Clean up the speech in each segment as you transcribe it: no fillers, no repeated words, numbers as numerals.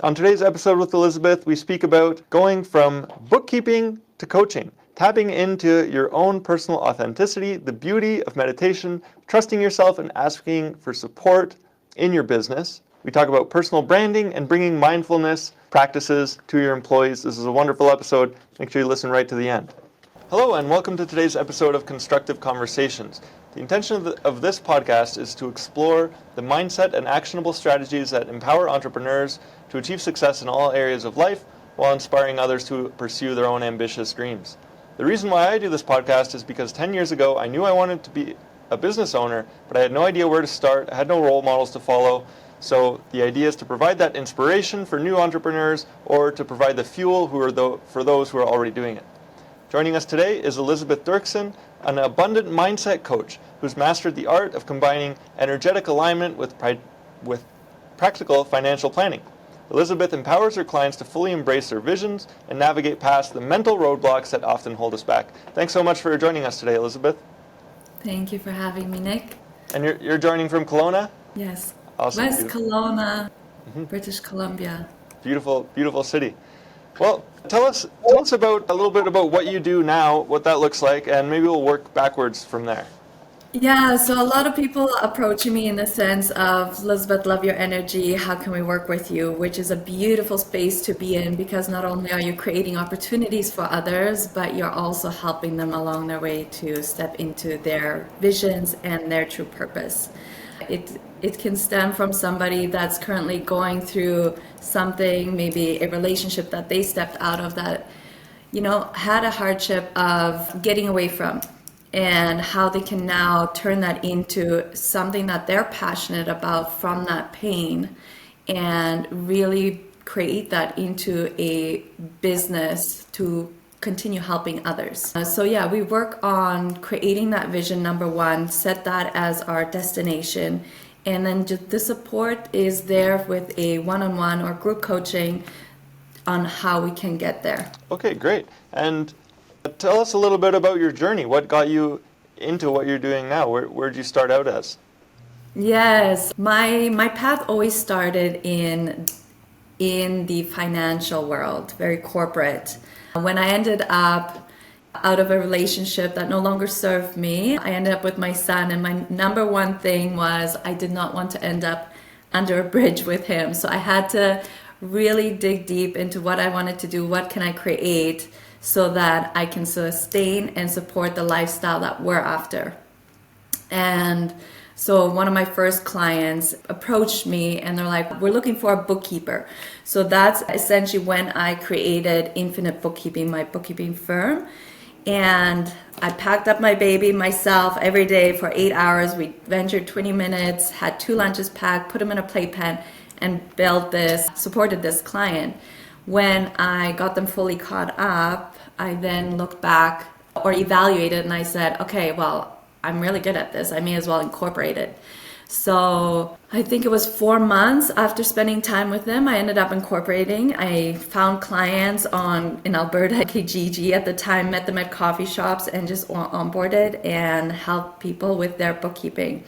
On today's episode with Elisabeth, we speak about going from bookkeeping to coaching, tapping into your own personal authenticity, the beauty of meditation, trusting yourself and asking for support in your business. We talk about personal branding and bringing mindfulness practices to your employees. This is a wonderful episode. Make sure you listen right to the end. Hello and welcome to today's episode of Constructive Conversations. The intention of this podcast is to explore the mindset and actionable strategies that empower entrepreneurs to achieve success in all areas of life while inspiring others to pursue their own ambitious dreams. The reason why I do this podcast is because 10 years ago I knew I wanted to be a business owner, but I had no idea where to start. I had no role models to follow. So the idea is to provide that inspiration for new entrepreneurs or to provide the fuel for those who are already doing it. Joining us today is Elisabeth Dirksen, an abundant mindset coach who's mastered the art of combining energetic alignment with practical financial planning. Elisabeth empowers her clients to fully embrace their visions and navigate past the mental roadblocks that often hold us back. Thanks so much for joining us today, Elisabeth. Thank you for having me, Nick. And you're joining from Kelowna? Yes. Awesome. West Kelowna, British Columbia. Beautiful, beautiful city. Well, tell us about a little bit about what you do now, what that looks like, and maybe we'll work backwards from there. Yeah, so a lot of people approach me in the sense of, Elizabeth, love your energy. How can we work with you? Which is a beautiful space to be in because not only are you creating opportunities for others, but you're also helping them along their way to step into their visions and their true purpose. It can stem from somebody that's currently going through something, maybe a relationship that they stepped out of that, had a hardship of getting away from, and how they can now turn that into something that they're passionate about from that pain and really create that into a business to continue helping others. We work on creating that vision, number one, set that as our destination. And then the support is there with a one-on-one or group coaching on how we can get there. Okay, great. And tell us a little bit about your journey. What got you into what you're doing now? Where did you start out as? Yes, my path always started in the financial world, very corporate. When I ended up out of a relationship that no longer served me, I ended up with my son, and my number one thing was I did not want to end up under a bridge with him. So I had to really dig deep into what I wanted to do, what can I create so that I can sustain and support the lifestyle that we're after. And so one of my first clients approached me and they're like, we're looking for a bookkeeper. So that's essentially when I created Infinite Bookkeeping, my bookkeeping firm. And I packed up my baby myself every day for 8 hours. We ventured 20 minutes, had 2 lunches packed, put them in a playpen, and supported this client. When I got them fully caught up, I then looked back or evaluated and I said, okay, well, I'm really good at this. I may as well incorporate it. So I think it was 4 months after spending time with them, I ended up incorporating. I found clients in Alberta, Kijiji at the time, met them at coffee shops and just onboarded and helped people with their bookkeeping.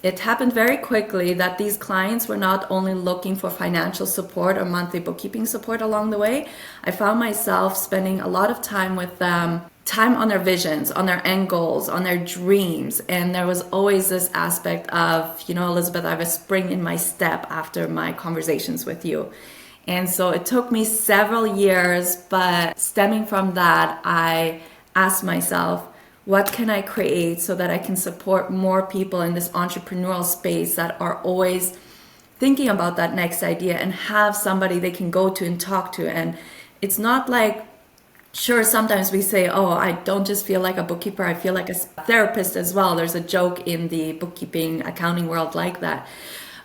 It happened very quickly that these clients were not only looking for financial support or monthly bookkeeping support along the way. I found myself spending a lot of time with them, time on their visions, on their end goals, on their dreams. And there was always this aspect of, Elisabeth, I have a spring in my step after my conversations with you. And so it took me several years, but stemming from that, I asked myself, what can I create so that I can support more people in this entrepreneurial space that are always thinking about that next idea and have somebody they can go to and talk to? And it's not like, sure, sometimes we say, oh, I don't just feel like a bookkeeper, I feel like a therapist as well. There's a joke in the bookkeeping, accounting world like that.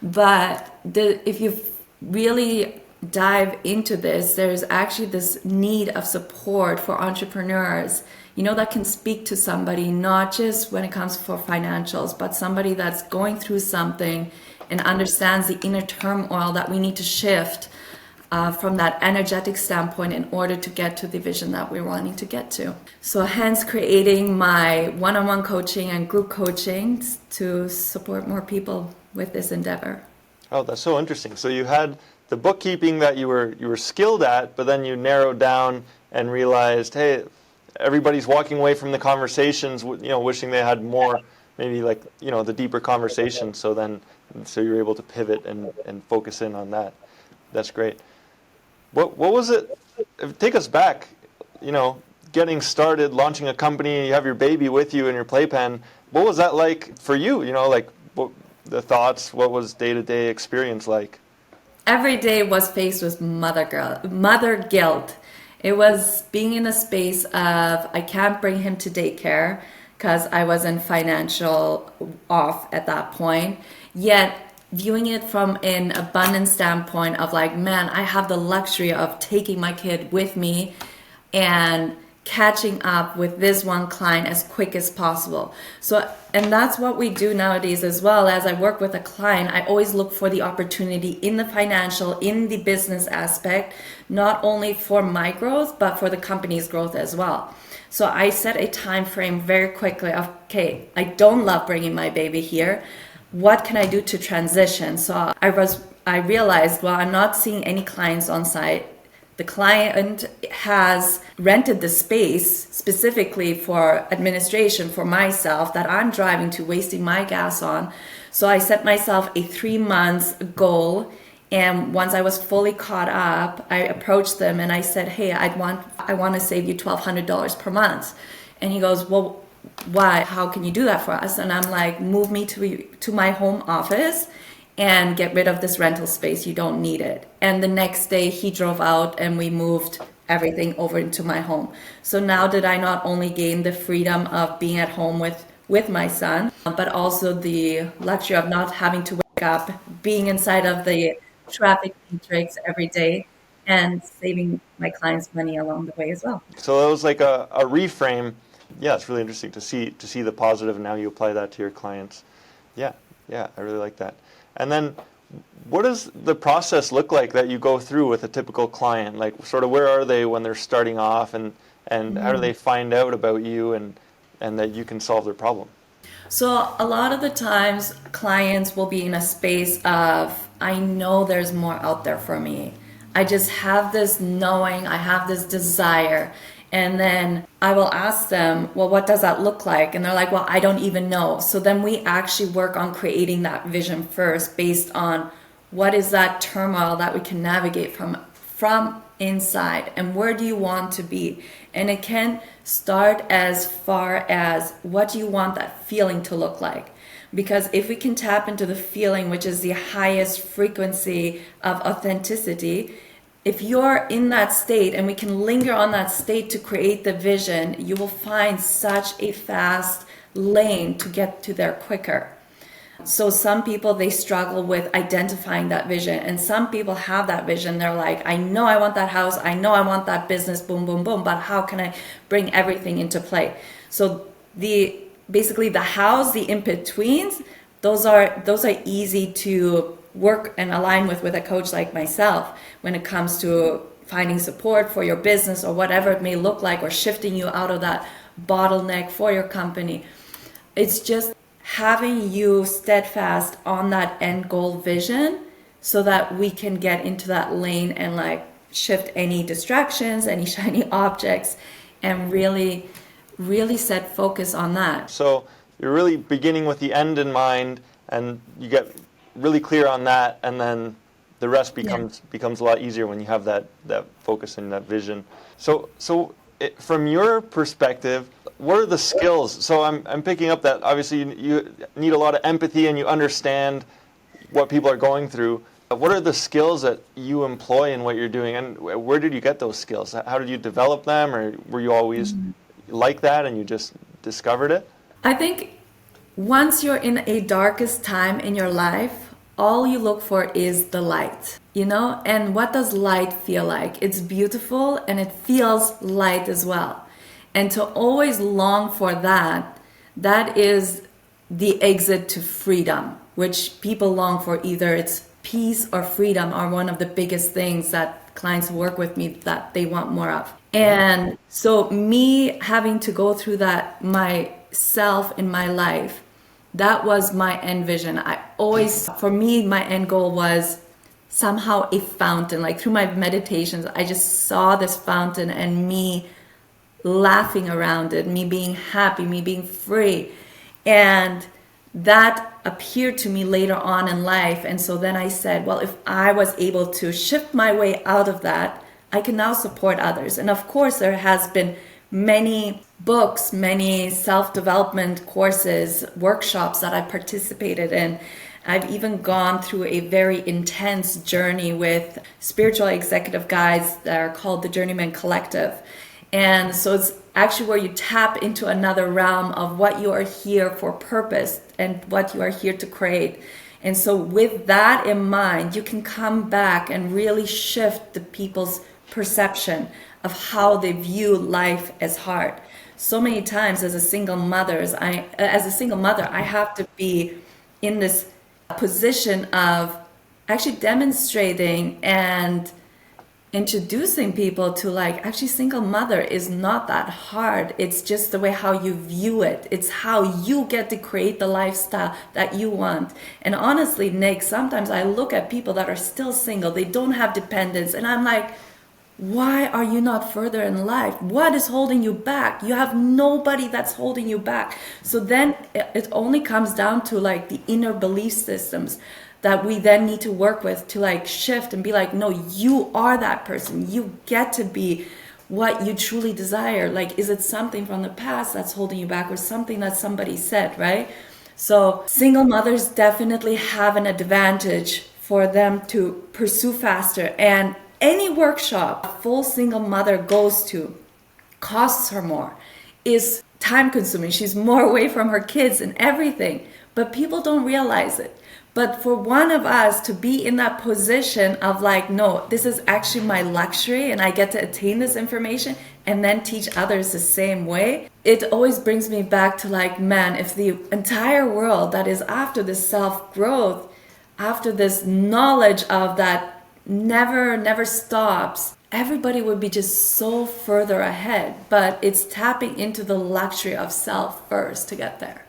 But if you really dive into this, there's actually this need of support for entrepreneurs, that can speak to somebody, not just when it comes for financials, but somebody that's going through something and understands the inner turmoil that we need to shift from that energetic standpoint in order to get to the vision that we're wanting to get to. So hence creating my one-on-one coaching and group coaching to support more people with this endeavor. Oh, that's so interesting. So you had the bookkeeping that you were skilled at, but then you narrowed down and realized, hey, everybody's walking away from the conversations, wishing they had more, maybe like, the deeper conversation. So you're able to pivot and focus in on that. That's great. What was it? Take us back, getting started, launching a company, you have your baby with you in your playpen. What was that like for you? Like what the thoughts, what was day-to-day experience like? Every day was faced with mother guilt. It was being in a space of I can't bring him to daycare because I wasn't financial off at that point. Yet viewing it from an abundance standpoint of like, man, I have the luxury of taking my kid with me and catching up with this one client as quick as possible. So, and that's what we do nowadays as well. As I work with a client, I always look for the opportunity in the financial, in the business aspect, not only for my growth, but for the company's growth as well. So I set a time frame very quickly of, okay, I don't love bringing my baby here. What can I do to transition? So I realized, well, I'm not seeing any clients on site. The client has rented the space specifically for administration for myself that I'm driving to, wasting my gas on. So I set myself a 3 months goal. And once I was fully caught up, I approached them and I said, hey, I want to save you $1,200 per month. And he goes, well, why? How can you do that for us? And I'm like, move me to my home office and get rid of this rental space. You don't need it. And the next day he drove out and we moved everything over into my home. So now did I not only gain the freedom of being at home with my son, but also the luxury of not having to wake up, being inside of the traffic matrix every day, and saving my clients money along the way as well. So it was like a reframe. Yeah, it's really interesting to see the positive, and now you apply that to your clients. Yeah, I really like that. And then what does the process look like that you go through with a typical client? Like sort of where are they when they're starting off, and how do they find out about you and that you can solve their problem? So a lot of the times clients will be in a space of, I know there's more out there for me. I just have this knowing, I have this desire. And then I will ask them, well, what does that look like? And they're like, well, I don't even know. So then we actually work on creating that vision first based on what is that turmoil that we can navigate from inside, and where do you want to be? And it can start as far as what do you want that feeling to look like? Because if we can tap into the feeling, which is the highest frequency of authenticity, if you're in that state and we can linger on that state to create the vision, you will find such a fast lane to get to there quicker. So some people, they struggle with identifying that vision, and some people have that vision. They're like, I know I want that house, I know I want that business, boom, boom, boom, but how can I bring everything into play? So basically the hows, the in-betweens, those are easy to work and align with a coach like myself when it comes to finding support for your business or whatever it may look like, or shifting you out of that bottleneck for your company. It's just having you steadfast on that end goal vision so that we can get into that lane and like shift any distractions, any shiny objects, and really set focus on that. So you're really beginning with the end in mind, and you get really clear on that, and then the rest becomes a lot easier when you have that focus and that vision. So from your perspective, what are the skills? So I'm picking up that obviously you need a lot of empathy and you understand what people are going through. What are the skills that you employ in what you're doing, and where did you get those skills? How did you develop them, or were you always like that and you just discovered it? I think once you're in a darkest time in your life, all you look for is the light, and what does light feel like? It's beautiful and it feels light as well. And to always long for that is the exit to freedom, which people long for. Either it's peace or freedom are one of the biggest things that clients who work with me that they want more of. And so me having to go through that myself in my life, that was my end vision. For me, my end goal was somehow a fountain. Like through my meditations, I just saw this fountain and me laughing around it, me being happy, me being free. And that appeared to me later on in life. And so then I said, well, if I was able to shift my way out of that, I can now support others. And of course, there has been many books, many self-development courses, workshops that I participated in. I've even gone through a very intense journey with spiritual executive guides that are called the Journeyman Collective. And so it's actually where you tap into another realm of what you are here for purpose and what you are here to create. And so with that in mind, you can come back and really shift the people's perception of how they view life as hard. So many times as a single mother, I have to be in this position of actually demonstrating and introducing people to like, actually single mother is not that hard. It's just the way how you view it. It's how you get to create the lifestyle that you want. And honestly, Nick, sometimes I look at people that are still single, they don't have dependents, and I'm like, why are you not further in life? What is holding you back? You have nobody that's holding you back. So then it only comes down to like the inner belief systems that we then need to work with to like shift and be like, no, you are that person. You get to be what you truly desire. Like, is it something from the past that's holding you back or something that somebody said, right? So single mothers definitely have an advantage for them to pursue faster. And any workshop a full single mother goes to costs her more, is time consuming. She's more away from her kids and everything, but people don't realize it. But for one of us to be in that position of like, no, this is actually my luxury and I get to attain this information and then teach others the same way, it always brings me back to like, man, if the entire world that is after this self-growth, after this knowledge of that never stops, everybody would be just so further ahead. But it's tapping into the luxury of self first to get there.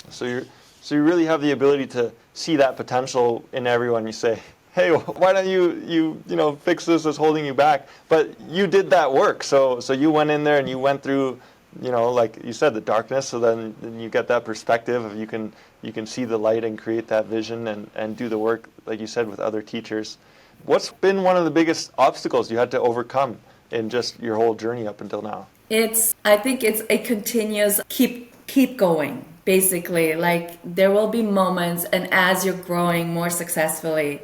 So you really have the ability to see that potential in everyone. You say, hey, why don't you fix this that's holding you back? But you did that work. So you went in there and you went through, like you said, the darkness. So then you get that perspective of you can see the light and create that vision and do the work, like you said, with other teachers. What's been one of the biggest obstacles you had to overcome in just your whole journey up until now? I think it's a continuous keep going, basically. Like there will be moments, and as you're growing more successfully,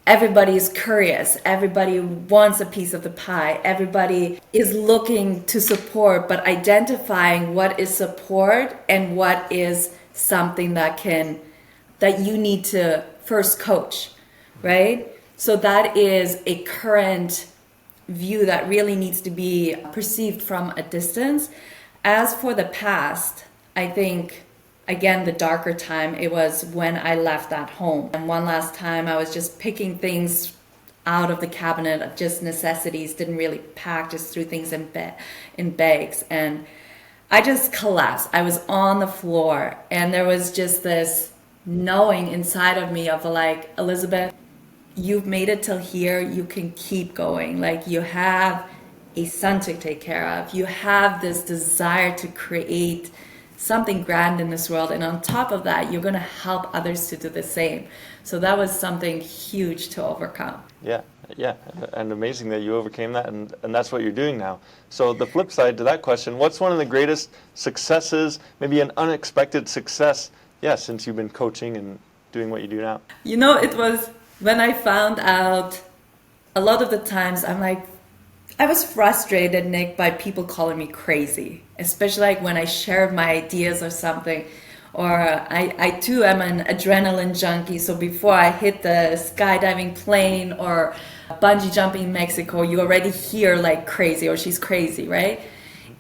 everybody is curious, everybody wants a piece of the pie, everybody is looking to support, but identifying what is support and what is something that you need to first coach. Right? So that is a current view that really needs to be perceived from a distance. As for the past, I think, again, the darker time, it was when I left that home. And one last time, I was just picking things out of the cabinet, just necessities, didn't really pack, just threw things in bags. And I just collapsed. I was on the floor. And there was just this knowing inside of me of like, Elisabeth, you've made it till here, you can keep going. Like you have a son to take care of. You have this desire to create something grand in this world. And on top of that, you're going to help others to do the same. So that was something huge to overcome. Yeah. And amazing that you overcame that. And that's what you're doing now. So the flip side to that question, what's one of the greatest successes, maybe an unexpected success, since you've been coaching and doing what you do now? It was when I found out, a lot of the times I'm like, I was frustrated, Nick, by people calling me crazy, especially like when I shared my ideas or something. Or I too am an adrenaline junkie. So before I hit the skydiving plane or bungee jumping in Mexico, you already hear like crazy or she's crazy, right?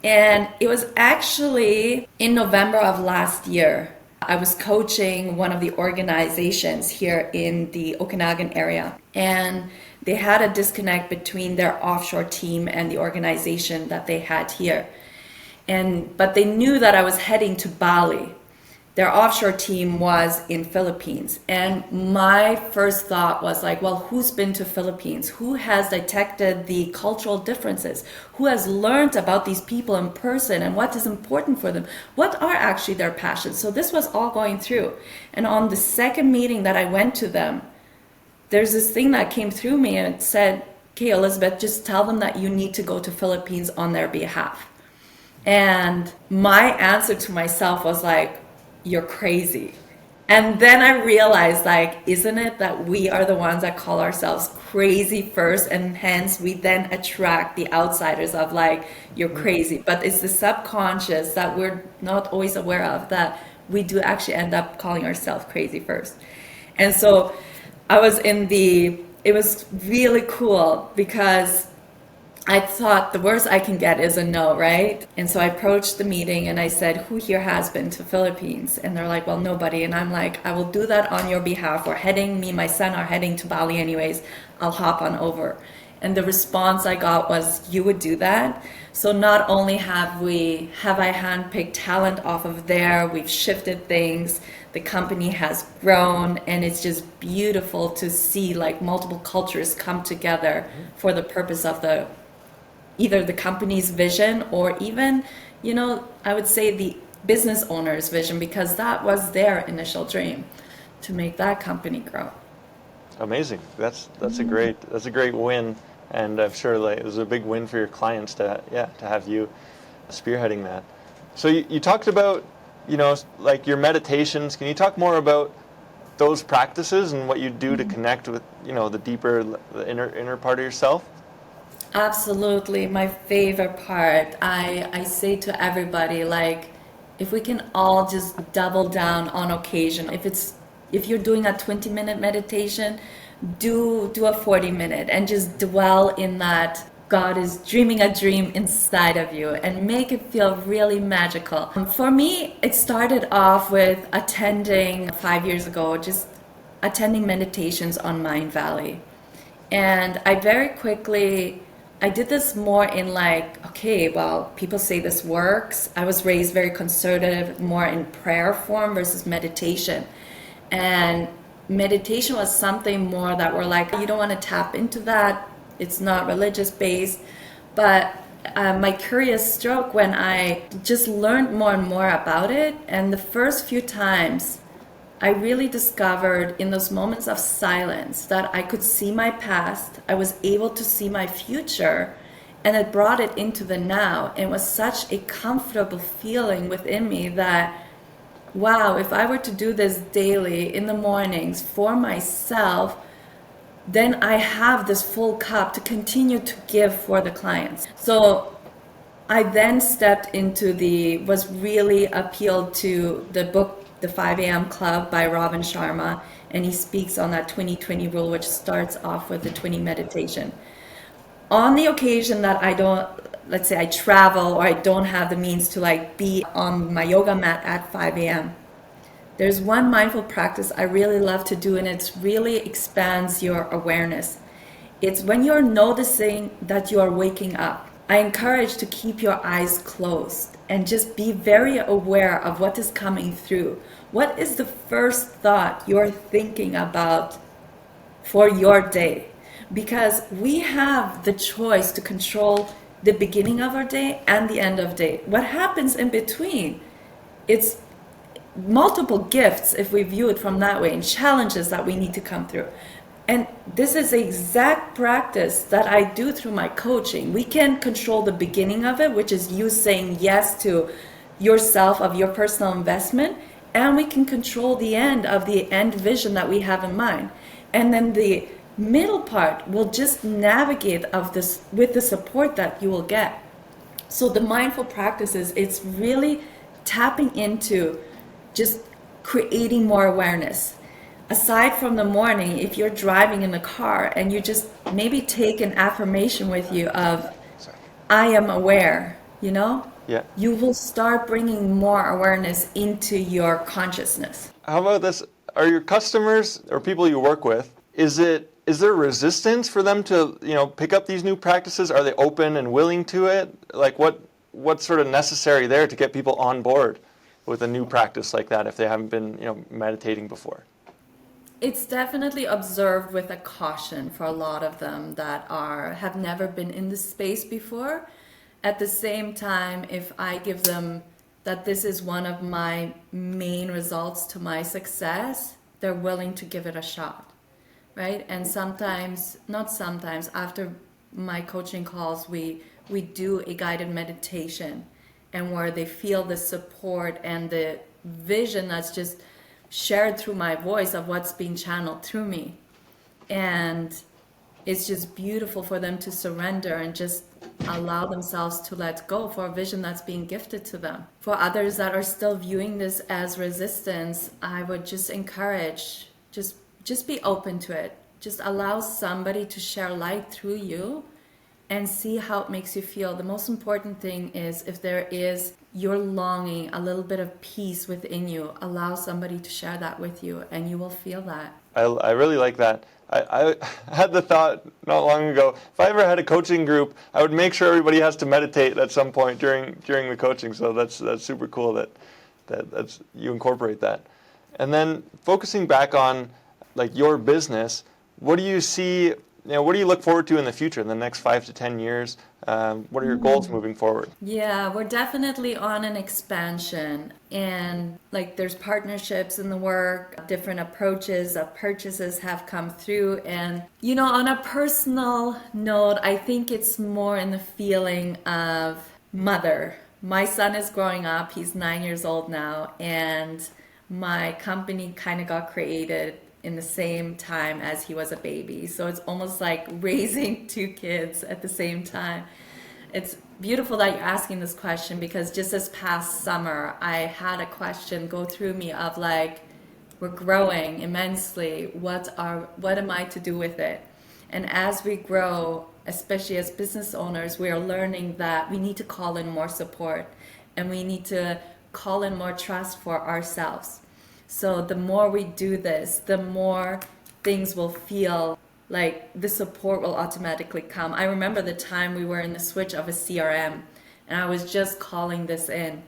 And it was actually in November of last year. I was coaching one of the organizations here in the Okanagan area, and they had a disconnect between their offshore team and the organization that they had here. But they knew that I was heading to Bali. their offshore team was in Philippines. And my first thought was like, well, who's been to Philippines? Who has detected the cultural differences? Who has learned about these people in person and what is important for them? What are actually their passions? So this was all going through. And on the second meeting that I went to them, there's this thing that came through me and it said, okay, Elisabeth, just tell them that you need to go to Philippines on their behalf. And my answer to myself was like, you're crazy. And then I realized, like, isn't it that we are the ones that call ourselves crazy first, and hence we then attract the outsiders of like, you're crazy. But it's the subconscious that we're not always aware of, that we do actually end up calling ourselves crazy first. And so it was really cool because I thought the worst I can get is a no, right? And so I approached the meeting and I said, who here has been to Philippines? And they're like, well, nobody. And I'm like, I will do that on your behalf. Me and my son are heading to Bali anyways. I'll hop on over. And the response I got was, you would do that? So not only have I handpicked talent off of there, we've shifted things, the company has grown, and it's just beautiful to see like multiple cultures come together for the purpose of either the company's vision or even, I would say the business owner's vision, because that was their initial dream, to make that company grow. Amazing. That's a great win, and I'm sure like it was a big win for your clients to have you spearheading that. So you talked about like your meditations. Can you talk more about those practices and what you do to connect with the inner part of yourself? Absolutely. My favorite part. I say to everybody, like, if we can all just double down on occasion. If you're doing a 20-minute meditation, do a 40-minute and just dwell in that God is dreaming a dream inside of you and make it feel really magical. For me, it started off with attending 5 years ago, just attending meditations on Mind Valley. And I did this more in like, okay, well, people say this works. I was raised very conservative, more in prayer form versus meditation. And meditation was something more that we're like, you don't want to tap into that. It's not religious based. But my curious stroke when I just learned more and more about it. And the first few times, I really discovered in those moments of silence that I could see my past, I was able to see my future, and it brought it into the now. It was such a comfortable feeling within me that, wow, if I were to do this daily in the mornings for myself, then I have this full cup to continue to give for the clients. So I then was really appealed to the book, The 5 a.m. Club by Robin Sharma, and he speaks on that 20-20 rule, which starts off with the 20 meditation. On the occasion that let's say I travel or I don't have the means to like be on my yoga mat at 5 a.m., there's one mindful practice I really love to do, and it really expands your awareness. It's when you're noticing that you are waking up. I encourage to keep your eyes closed and just be very aware of what is coming through. What is the first thought you're thinking about for your day? Because we have the choice to control the beginning of our day and the end of day. What happens in between? It's multiple gifts if we view it from that way, and challenges that we need to come through. And this is the exact practice that I do through my coaching. We can control the beginning of it, which is you saying yes to yourself, of your personal investment, and we can control the end of the end vision that we have in mind. And then the middle part will just navigate of this with the support that you will get. So the mindful practices, it's really tapping into just creating more awareness. Aside from the morning, if you're driving in the car and you just maybe take an affirmation with you of, I am aware, Yeah. you will start bringing more awareness into your consciousness. How about this? Are your customers or people you work with, is there resistance for them to, pick up these new practices? Are they open and willing to it? Like what's sort of necessary there to get people on board? with a new practice like that if they haven't been, meditating before? It's definitely observed with a caution for a lot of them that have never been in this space before. At the same time, if I give them that this is one of my main results to my success, they're willing to give it a shot, right? And sometimes, not sometimes, after my coaching calls, we do a guided meditation, and where they feel the support and the vision that's just shared through my voice of what's being channeled through me. And it's just beautiful for them to surrender and just allow themselves to let go for a vision that's being gifted to them. For others that are still viewing this as resistance, I would just encourage, just be open to it. Just allow somebody to share light through you and see how it makes you feel. The most important thing is, if there is you're longing, a little bit of peace within you, allow somebody to share that with you, and you will feel that. I really like that. I had the thought not long ago, if I ever had a coaching group, I would make sure everybody has to meditate at some point during the coaching. So that's super cool that's you incorporate that. And then focusing back on like your business, what do you see? What do you look forward to in the future, in the next 5 to 10 years? What are your goals moving forward? Yeah, we're definitely on an expansion, and like there's partnerships in the work, different approaches of purchases have come through. And on a personal note, I think it's more in the feeling of mother. My son is growing up, he's 9 years old now, and my company kind of got created in the same time as he was a baby. So it's almost like raising two kids at the same time. It's beautiful that you're asking this question, because just this past summer, I had a question go through me of like, we're growing immensely. What am I to do with it? And as we grow, especially as business owners, we are learning that we need to call in more support, and we need to call in more trust for ourselves. So the more we do this, the more things will feel like the support will automatically come. I remember the time we were in the switch of a CRM, and I was just calling this in,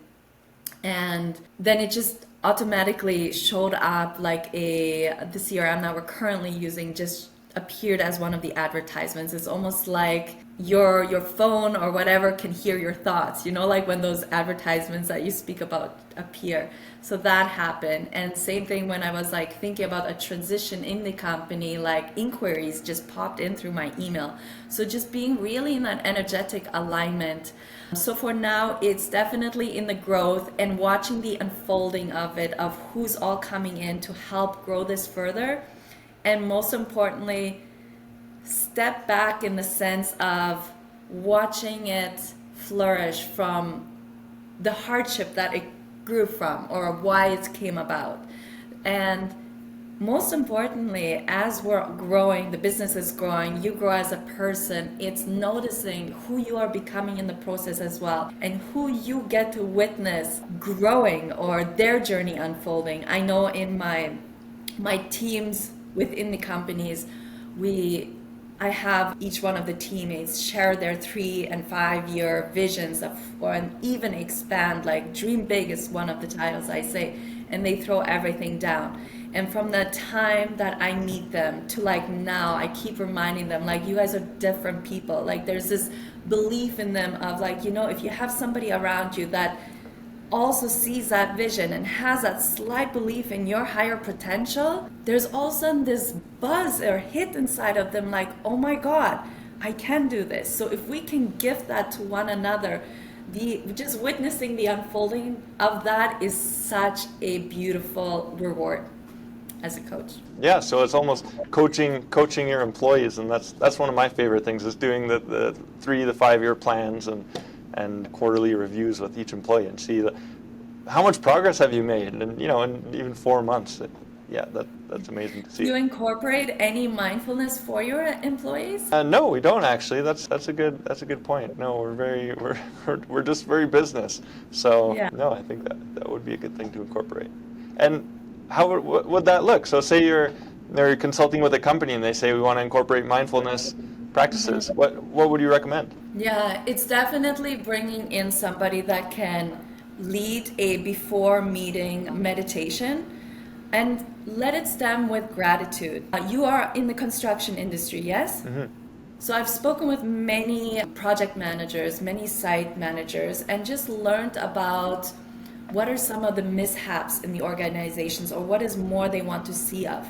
and then it just automatically showed up like the CRM that we're currently using just appeared as one of the advertisements. It's almost like your phone or whatever can hear your thoughts, like when those advertisements that you speak about appear. So that happened. And same thing when I was like thinking about a transition in the company, like inquiries just popped in through my email. So just being really in that energetic alignment. So for now, it's definitely in the growth and watching the unfolding of it, of who's all coming in to help grow this further. And most importantly, step back in the sense of watching it flourish from the hardship that it grew from, or why it came about. And most importantly, as we're growing, the business is growing, you grow as a person, it's noticing who you are becoming in the process as well, and who you get to witness growing or their journey unfolding. I know in my teams within the companies, I have each one of the teammates share their 3 and 5 year visions and even expand, like dream big is one of the titles I say, and they throw everything down. And from the time that I meet them to like now, I keep reminding them, like, you guys are different people. Like there's this belief in them of like, if you have somebody around you that also sees that vision and has that slight belief in your higher potential, there's all of a sudden this buzz or hit inside of them like, oh my God, I can do this. So if we can gift that to one another, just witnessing the unfolding of that is such a beautiful reward as a coach. Yeah, so it's almost coaching your employees, and that's one of my favorite things, is doing the 3 to 5 year plans and quarterly reviews with each employee, and see how much progress have you made, and in even 4 months. That's amazing to see. Do you incorporate any mindfulness for your employees? No, we don't actually. That's a good point. No, we're just very business. So yeah. No, I think that would be a good thing to incorporate. And what would that look? So say they're consulting with a company and they say we want to incorporate mindfulness practices. Mm-hmm. What would you recommend? Yeah, it's definitely bringing in somebody that can lead a before meeting meditation and let it stem with gratitude. You are in the construction industry, yes? Mm-hmm. So I've spoken with many project managers, many site managers, and just learned about what are some of the mishaps in the organizations or what is more they want to see of.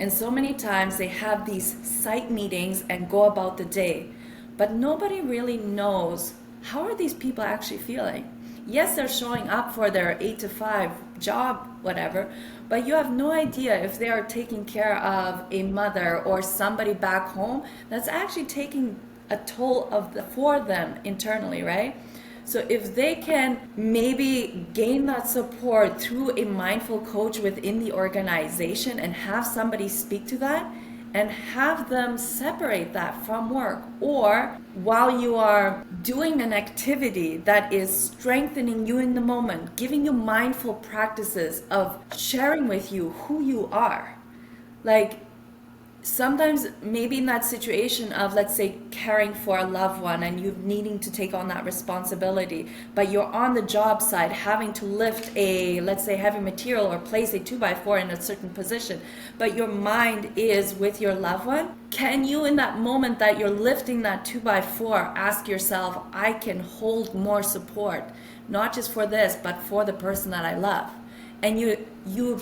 And so many times they have these site meetings and go about the day, but nobody really knows how are these people actually feeling. Yes, they're showing up for their 8 to 5 job, whatever, but you have no idea if they are taking care of a mother or somebody back home that's actually taking a toll for them internally, right? So if they can maybe gain that support through a mindful coach within the organization and have somebody speak to that, and have them separate that from work, or while you are doing an activity that is strengthening you in the moment, giving you mindful practices of sharing with you who you are. Like sometimes maybe in that situation of, let's say, caring for a loved one and you needing to take on that responsibility, but you're on the job site having to lift a, let's say, heavy material or place a 2x4 in a certain position, but your mind is with your loved one. Can you, in that moment that you're lifting that 2x4, ask yourself, I can hold more support, not just for this, but for the person that I love? And you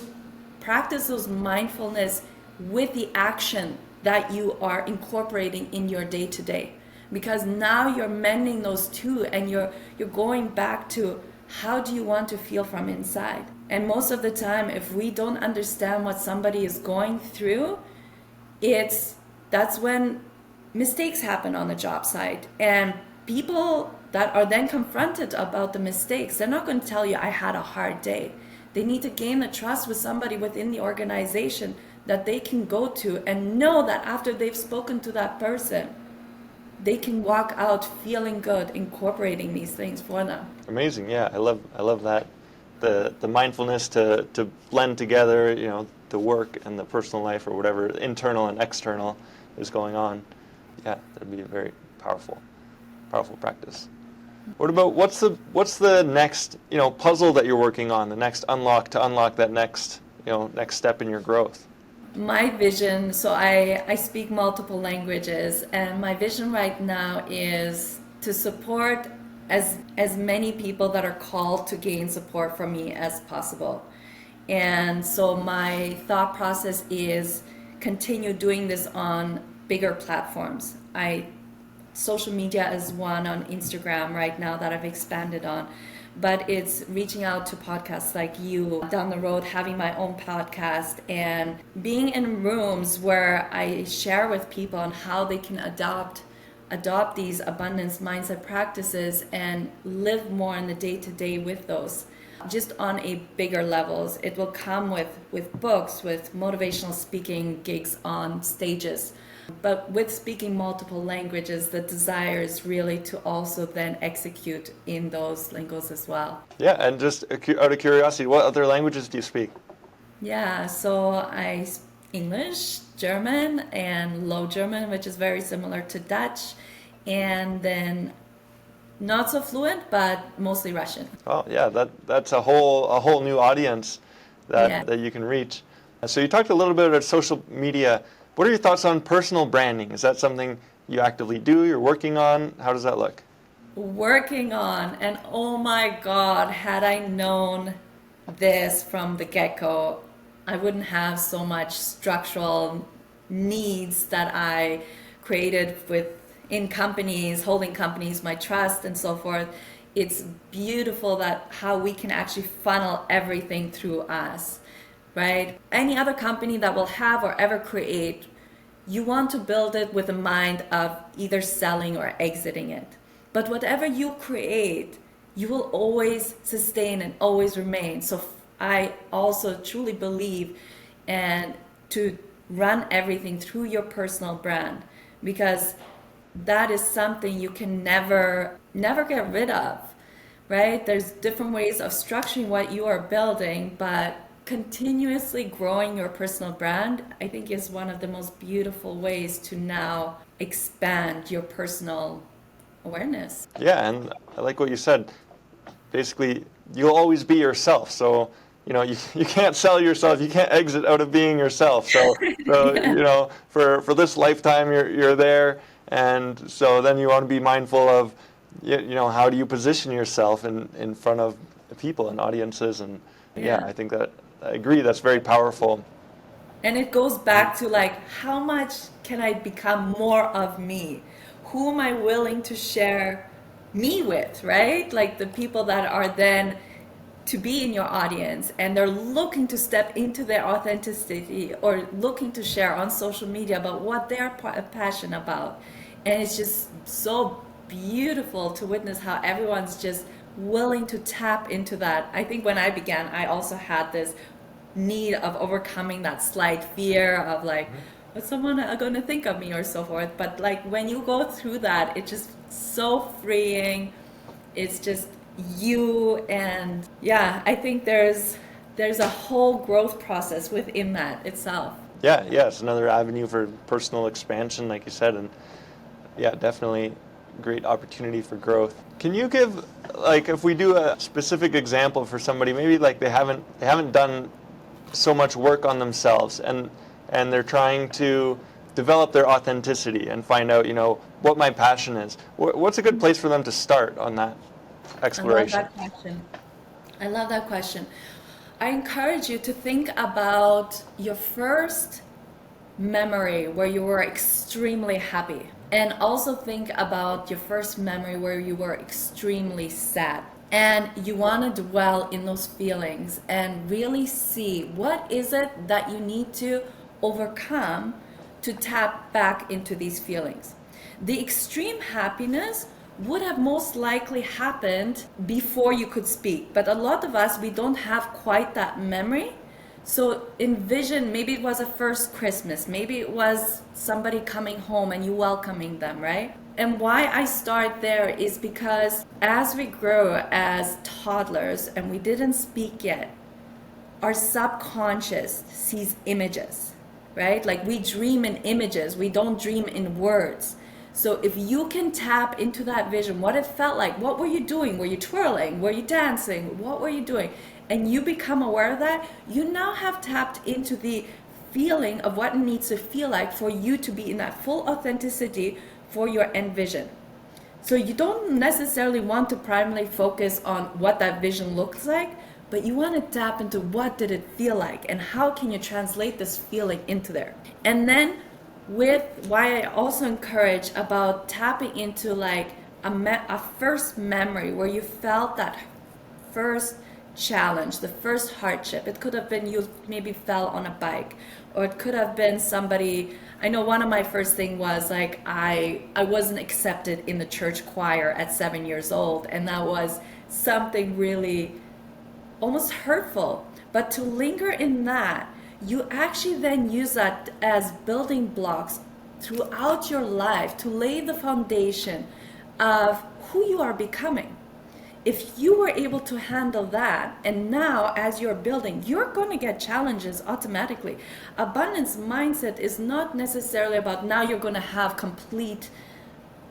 practice those mindfulness with the action that you are incorporating in your day to day, because now you're mending those two and you're going back to how do you want to feel from inside. And most of the time, if we don't understand what somebody is going through, that's when mistakes happen on the job site, and people that are then confronted about the mistakes, they're not going to tell you I had a hard day. They need to gain the trust with somebody within the organization that they can go to and know that after they've spoken to that person, they can walk out feeling good, incorporating these things for them. Amazing. Yeah, I love that. The mindfulness to blend together, the work and the personal life, or whatever internal and external is going on. Yeah, that'd be a very powerful practice. What about what's the next puzzle that you're working on, the next unlock to unlock that next next step in your growth? My vision, so I speak multiple languages, and my vision right now is to support as many people that are called to gain support from me as possible. And so my thought process is continue doing this on bigger platforms. Social media is one on Instagram right now that I've expanded on, but it's reaching out to podcasts like you, down the road having my own podcast and being in rooms where I share with people on how they can adopt these abundance mindset practices and live more in the day-to-day with those, just on a bigger levels. It will come with books, with motivational speaking gigs on stages. But with speaking multiple languages, the desire is really to also then execute in those lingos as well. Yeah, and just out of curiosity, what other languages do you speak? Yeah, so I speak English, German, and Low German, which is very similar to Dutch, and then not so fluent, but mostly Russian. Oh, yeah, that's a whole new audience Yeah. that you can reach. So you talked a little bit about social media. What are your thoughts on personal branding? Is that something you actively do, you're working on? How does that look? Working on, and oh my God, had I known this from the get-go, I wouldn't have so much structural needs that I created in companies, holding companies, my trust and so forth. It's beautiful that how we can actually funnel everything through us, right? Any other company that will have or ever create, you want to build it with a mind of either selling or exiting it. But whatever you create, you will always sustain and always remain. So I also truly believe and to run everything through your personal brand, because that is something you can never get rid of, right? There's different ways of structuring what you are building, but continuously growing your personal brand, I think, is one of the most beautiful ways to now expand your personal awareness. Yeah, and I like what you said. Basically, you'll always be yourself. So, you can't sell yourself. You can't exit out of being yourself. So Yeah. for this lifetime, you're there. And so then you want to be mindful of, how do you position yourself in front of people and audiences. And yeah, Yeah. I think that I agree. That's very powerful. And it goes back to like, how much can I become more of me? Who am I willing to share me with, right? Like the people that are then to be in your audience and they're looking to step into their authenticity or looking to share on social media about what they're passionate about. And it's just so beautiful to witness how everyone's just willing to tap into that. I think when I began, I also had this need of overcoming that slight fear of like, what's someone going to think of me or so forth. But like when you go through that, it's just so freeing. It's just you. And yeah, I think there's a whole growth process within that itself. Yeah, it's another avenue for personal expansion, like you said, and yeah, definitely great opportunity for growth. Can you give, like, if we do a specific example for somebody, maybe like they haven't done so much work on themselves, and they're trying to develop their authenticity and find out, what my passion is. What's a good place for them to start on that I love exploration? that question. I love that question. I encourage you to think about your first memory where you were extremely happy. And also think about your first memory where you were extremely sad. And you want to dwell in those feelings and really see what is it that you need to overcome to tap back into these feelings. The extreme happiness would have most likely happened before you could speak, but a lot of us, we don't have quite that memory. So envision, maybe it was a first Christmas, maybe it was somebody coming home and you welcoming them, right? And why I start there is because as we grow as toddlers and we didn't speak yet, our subconscious sees images, right? Like we dream in images, we don't dream in words. So if you can tap into that vision, what it felt like, what were you doing? Were you twirling? Were you dancing? What were you doing? And you become aware of that, you now have tapped into the feeling of what it needs to feel like for you to be in that full authenticity for your end vision. So you don't necessarily want to primarily focus on what that vision looks like, but you want to tap into what did it feel like and how can you translate this feeling into there. And then with why I also encourage about tapping into like a first memory where you felt that first challenge, the first hardship. It could have been you maybe fell on a bike, or it could have been somebody. I know one of my first thing was like I wasn't accepted in the church choir at 7 years old, and that was something really almost hurtful. But to linger in that, you actually then use that as building blocks throughout your life to lay the foundation of who you are becoming. If you were able to handle that, and now as you're building, you're going to get challenges automatically. Abundance mindset is not necessarily about now you're going to have complete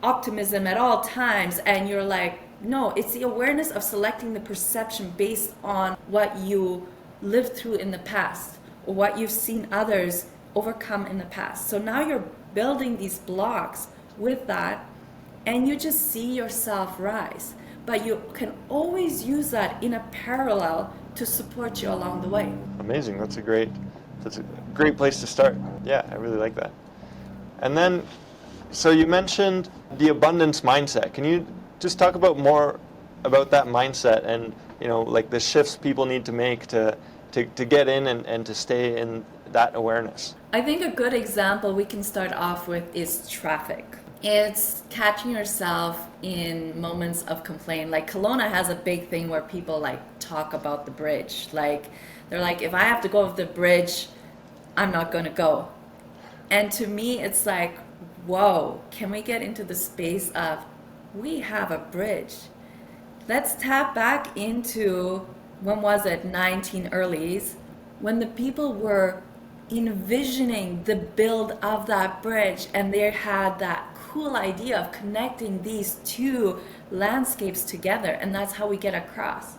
optimism at all times and you're like, no, it's the awareness of selecting the perception based on what you lived through in the past or what you've seen others overcome in the past. So now you're building these blocks with that, and you just see yourself rise. But you can always use that in a parallel to support you along the way. Amazing. That's a great place to start. Yeah, I really like that. And then, so you mentioned the abundance mindset. Can you just talk about more about that mindset and, like the shifts people need to make to get in and to stay in that awareness? I think a good example we can start off with is traffic. It's catching yourself in moments of complaint. Like Kelowna has a big thing where people like talk about the bridge. Like they're like, if I have to go over the bridge, I'm not gonna go. And to me, it's like, whoa, can we get into the space of we have a bridge? Let's tap back into, when was it, 19 earlys, when the people were envisioning the build of that bridge and they had that cool idea of connecting these two landscapes together, and that's how we get across.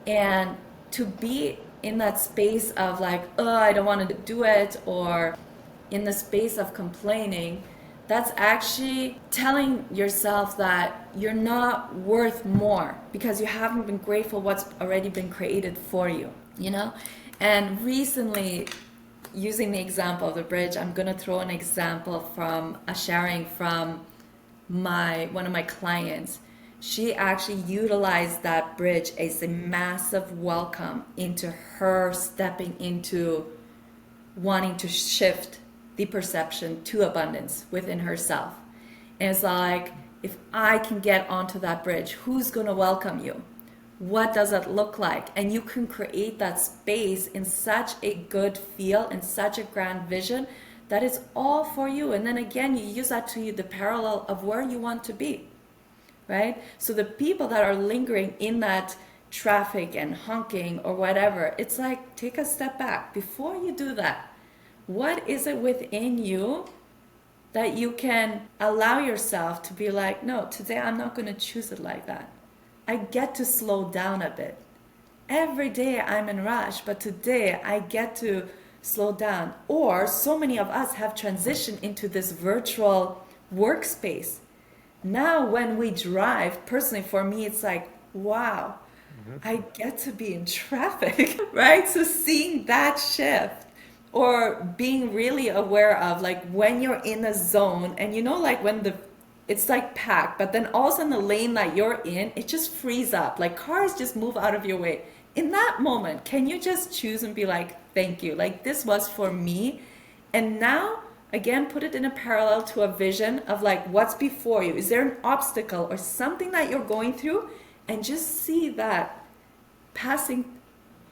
And to be in that space of like, oh, I don't want to do it, or in the space of complaining, that's actually telling yourself that you're not worth more because you haven't been grateful what's already been created for you, you know? And recently, using the example of the bridge, I'm going to throw an example from a sharing from one of my clients. She actually utilized that bridge as a massive welcome into her stepping into wanting to shift the perception to abundance within herself. And it's like, if I can get onto that bridge, who's going to welcome you? What does it look like? And you can create that space in such a good feel and such a grand vision that is all for you. And then again, you use that to the parallel of where you want to be, right? So the people that are lingering in that traffic and honking or whatever, it's like, take a step back. Before you do that, what is it within you that you can allow yourself to be like, no, today I'm not going to choose it like that. I get to slow down a bit. Every day I'm in rush, but today I get to slow down. Or so many of us have transitioned into this virtual workspace. Now when we drive, personally for me, it's like, wow, I get to be in traffic, right? So seeing that shift, or being really aware of like when you're in a zone and you know, like when it's like packed, but then all of a sudden the lane that you're in, it just frees up, like cars just move out of your way. In that moment, can you just choose and be like, thank you, like this was for me? And now again, put it in a parallel to a vision of like what's before you. Is there an obstacle or something that you're going through? And just see that passing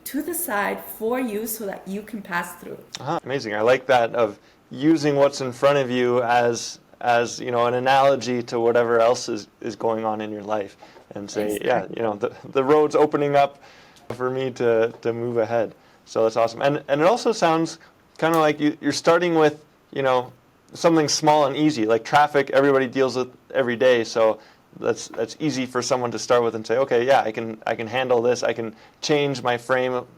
to the side for you so that you can pass through. Amazing. I like that, of using what's in front of you as an analogy to whatever else is going on in your life, and say, Exactly. the road's opening up for me to move ahead. So that's awesome. And it also sounds kind of like you're starting with, something small and easy, like traffic. Everybody deals with every day, so that's easy for someone to start with and say, okay, yeah, I can handle this. I can change my frame of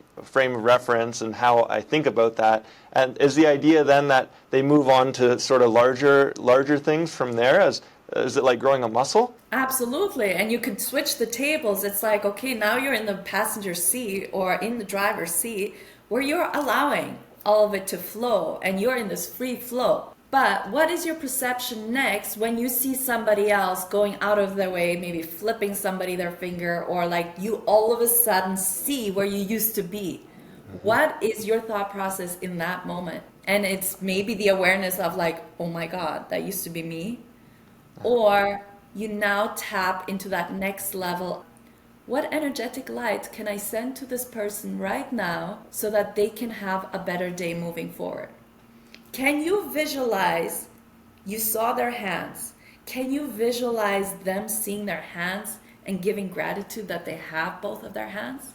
reference and how I think about that. And is the idea then that they move on to sort of larger things from there? Is it like growing a muscle? Absolutely. And you can switch the tables. It's like, okay, now you're in the passenger seat or in the driver's seat where you're allowing all of it to flow and you're in this free flow. But what is your perception next when you see somebody else going out of their way, maybe flipping somebody their finger, or like you all of a sudden see where you used to be? What is your thought process in that moment? And it's maybe the awareness of like, oh my God, that used to be me. Or you now tap into that next level. What energetic light can I send to this person right now so that they can have a better day moving forward? Can you visualize you saw their hands? Can you visualize them seeing their hands and giving gratitude that they have both of their hands?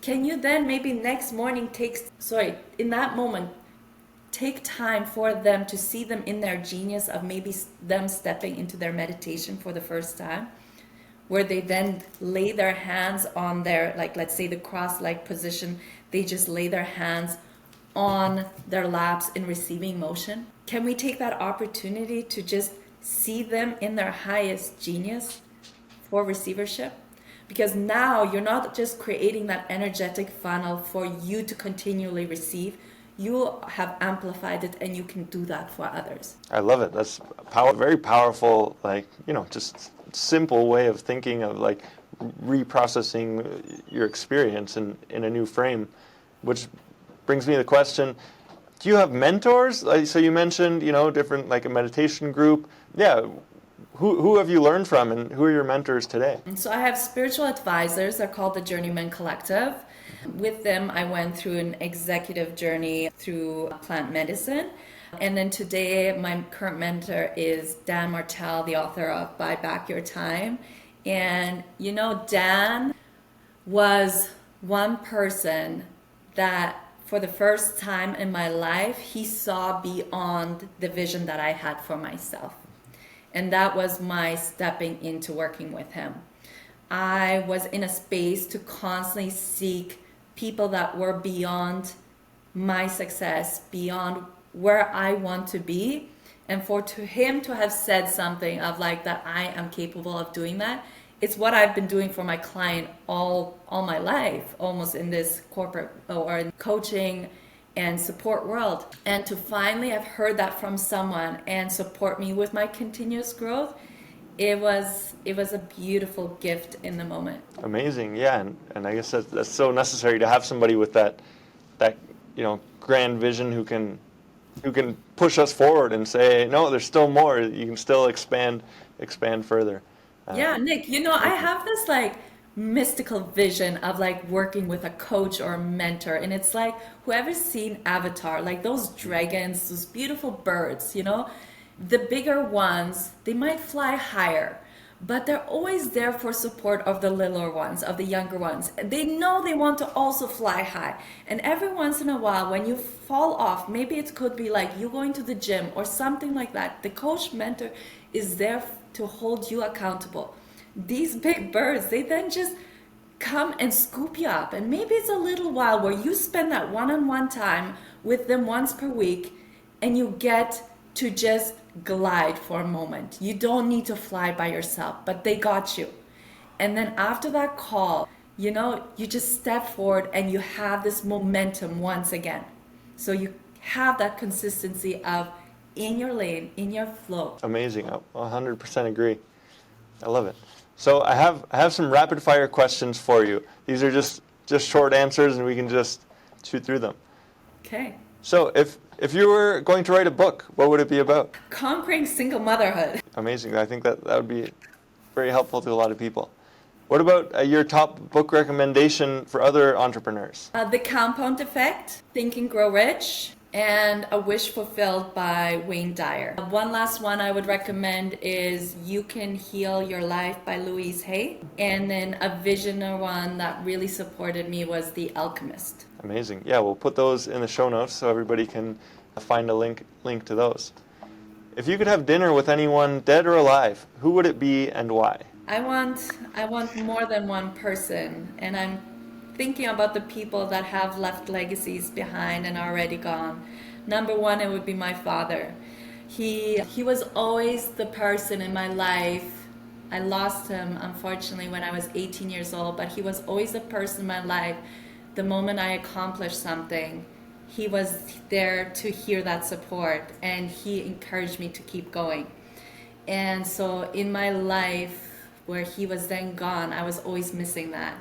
Can you then maybe next morning in that moment, take time for them to see them in their genius of maybe them stepping into their meditation for the first time, where they then lay their hands on their, like let's say the cross-leg position, they just lay their hands on their laps in receiving motion. Can we take that opportunity to just see them in their highest genius for receivership? Because now you're not just creating that energetic funnel for you to continually receive, you have amplified it and you can do that for others. I love it. That's very powerful, just simple way of thinking of like reprocessing your experience in a new frame, which brings me to the question, do you have mentors? So you mentioned, different, like a meditation group. Yeah. Who have you learned from, and who are your mentors today? And so I have spiritual advisors. They're called the Journeyman Collective. With them, I went through an executive journey through plant medicine. And then today, my current mentor is Dan Martell, the author of Buy Back Your Time. And, Dan was one person that for the first time in my life, he saw beyond the vision that I had for myself. And that was my stepping into working with him. I was in a space to constantly seek people that were beyond my success, beyond where I want to be. And for to him to have said something of like that I am capable of doing that, it's what I've been doing for my client all my life, almost in this corporate or in coaching and support world. And to finally have heard that from someone and support me with my continuous growth, it was a beautiful gift in the moment. Amazing, yeah, and I guess that's so necessary to have somebody with that grand vision who can push us forward and say, no, there's still more. You can still expand further. Yeah, Nick, I have this like mystical vision of like working with a coach or a mentor. And it's like whoever's seen Avatar, like those dragons, those beautiful birds, the bigger ones, they might fly higher, but they're always there for support of the littler ones, of the younger ones. They know they want to also fly high. And every once in a while, when you fall off, maybe it could be like you going to the gym or something like that. The coach mentor is there to hold you accountable. These big birds, they then just come and scoop you up. And maybe it's a little while where you spend that one-on-one time with them once per week and you get to just glide for a moment. You don't need to fly by yourself, but they got you. And then after that call, you just step forward and you have this momentum once again. So you have that consistency of in your lane, in your flow. Amazing. I 100% agree. I love it. So I have some rapid fire questions for you. These are just short answers and we can just shoot through them. Okay. So if you were going to write a book, what would it be about? Conquering single motherhood. Amazing. I think that would be very helpful to a lot of people. What about your top book recommendation for other entrepreneurs? The Compound Effect, Think and Grow Rich, and A Wish Fulfilled by Wayne Dyer. One last one I would recommend is You Can Heal Your Life by Louise Hay. And then a visionary one that really supported me was The Alchemist. Amazing. Yeah, we'll put those in the show notes so everybody can find a link to those. If you could have dinner with anyone, dead or alive, who would it be and why? I want more than one person, and I'm thinking about the people that have left legacies behind and are already gone. Number one, it would be my father. He was always the person in my life. I lost him, unfortunately, when I was 18 years old, but he was always the person in my life. The moment I accomplished something, he was there to hear that support, and he encouraged me to keep going. And so in my life, where he was then gone, I was always missing that.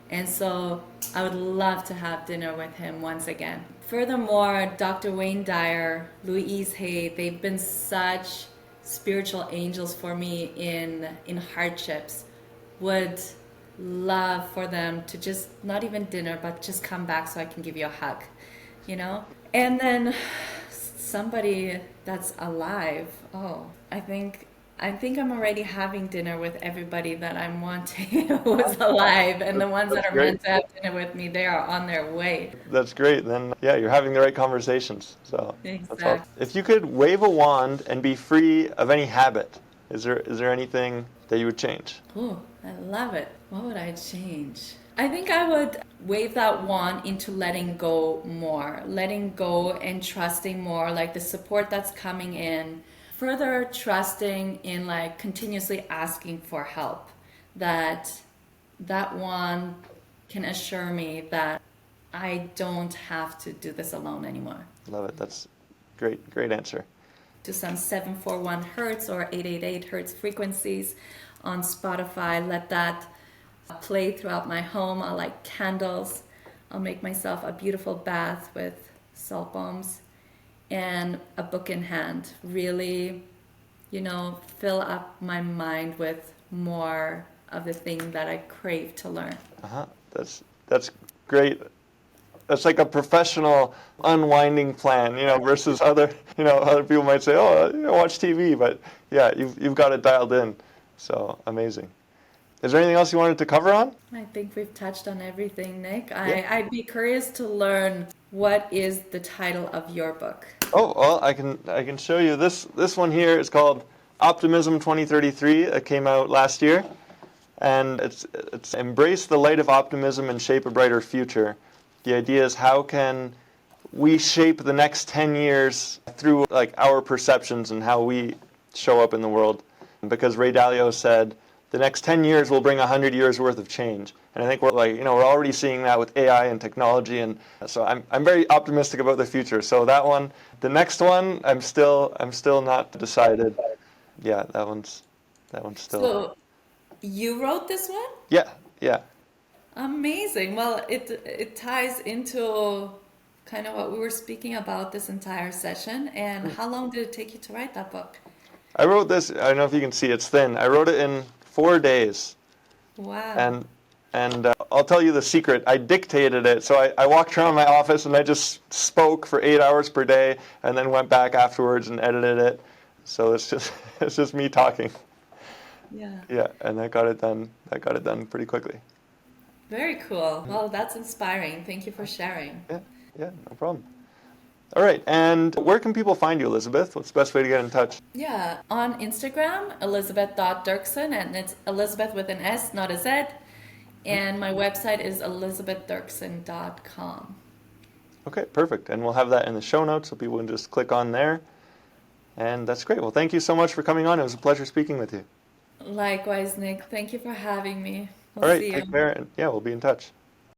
And so I would love to have dinner with him once again. Furthermore, Dr. Wayne Dyer, Louise Hay, they've been such spiritual angels for me in hardships. Would love for them to just, not even dinner, but just come back so I can give you a hug, And then somebody that's alive. Oh, I think I'm already having dinner with everybody that I'm wanting who is alive, and the ones that are meant to have dinner with me, they are on their way. That's great. Then, yeah, you're having the right conversations. So Exactly. that's awesome. If you could wave a wand and be free of any habit, is there anything that you would change? Oh, I love it. What would I change? I think I would wave that wand into letting go more, letting go and trusting more, like the support that's coming in. Further trusting in like continuously asking for help, that one can assure me that I don't have to do this alone anymore. Love it. That's great answer. To some 741 hertz or 888 hertz frequencies on Spotify. Let that play throughout my home. I'll light candles. I'll make myself a beautiful bath with salt bombs and a book in hand. Really, fill up my mind with more of the thing that I crave to learn. That's great. That's like a professional unwinding plan, versus other people might say, oh, watch TV, but yeah, you've got it dialed in. So amazing. Is there anything else you wanted to cover on? I think we've touched on everything, Nick. Yeah. I'd be curious to learn what is the title of your book. Oh, well, I can show you this one here is called Optimism 2033. It came out last year. And it's embrace the light of optimism and shape a brighter future. The idea is, how can we shape the next 10 years through like our perceptions and how we show up in the world? Because Ray Dalio said the next 10 years will bring 100 years worth of change. And I think we're we're already seeing that with AI and technology, and so I'm very optimistic about the future. So that one, the next one, I'm still not decided. Yeah, that one's still. So you wrote this one? Yeah, yeah. Amazing. Well, it ties into kind of what we were speaking about this entire session. And how long did it take you to write that book? I wrote this. I don't know if you can see. It's thin. I wrote it in 4 days, Wow. and I'll tell you the secret. I dictated it, so I walked around my office and I just spoke for 8 hours per day, and then went back afterwards and edited it. So it's just it's just me talking. Yeah. Yeah, and that got it done. That got it done pretty quickly. Very cool. Well, that's inspiring. Thank you for sharing. Yeah, yeah, no problem. All right, and where can people find you, Elisabeth? What's the best way to get in touch? Yeah, on Instagram, Elisabeth.Dirksen, and it's Elizabeth with an S, not a Z. And my website is elisabethdirksen.com. Okay, perfect. And we'll have that in the show notes so people can just click on there. And that's great. Well, thank you so much for coming on. It was a pleasure speaking with you. Likewise, Nick. Thank you for having me. All We'll right, see take you. care, and yeah, we'll be in touch.